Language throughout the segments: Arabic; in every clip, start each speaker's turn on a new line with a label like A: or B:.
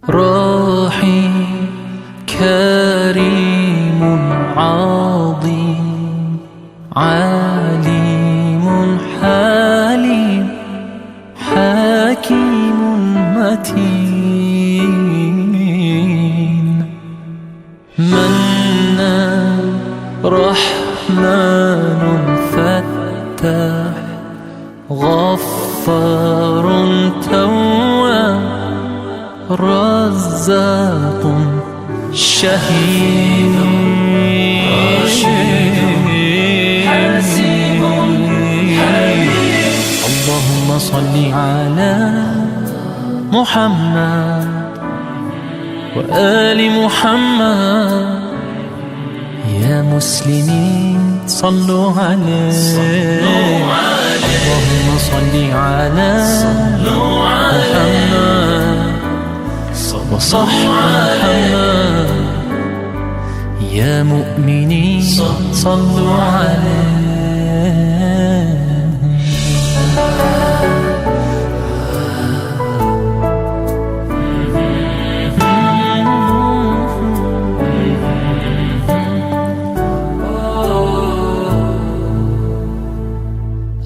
A: رحيم كريم عظيم عليم حليم حكيم متين منان رحمن فتاح غفار تواب رزاق شهيد حسيب حليم. اللهم صل على محمد وآل محمد. يا مسلمين صلوا عليه. اللهم صل على محمد وصحب محمد. يا مؤمنين صلوا عليه.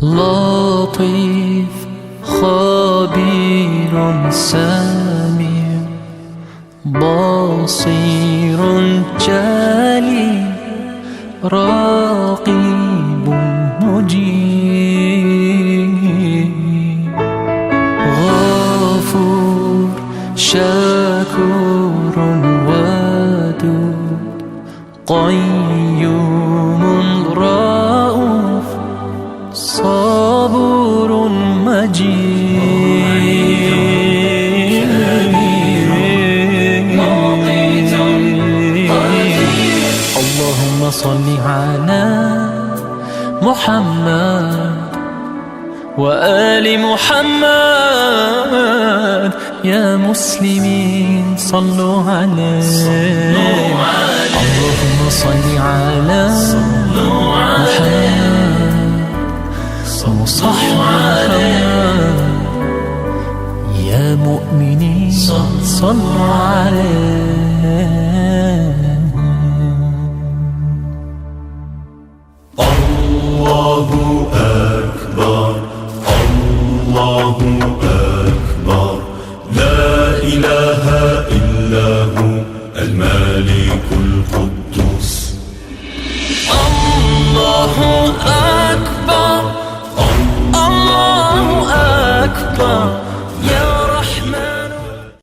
A: لطيف خبير سميع بصير جليل رقيب مجيب غفور شكور ودود قيوم رؤوف صبور مجيد. اللهم صل على محمد وآل محمد. يا مسلمين صلوا عليه. اللهم صل على محمد وصحب محمد. يا مؤمنين صلوا عليه.
B: الله أكبر الله أكبر لا إله إلا هو الملك القدوس.
A: الله أكبر الله أكبر.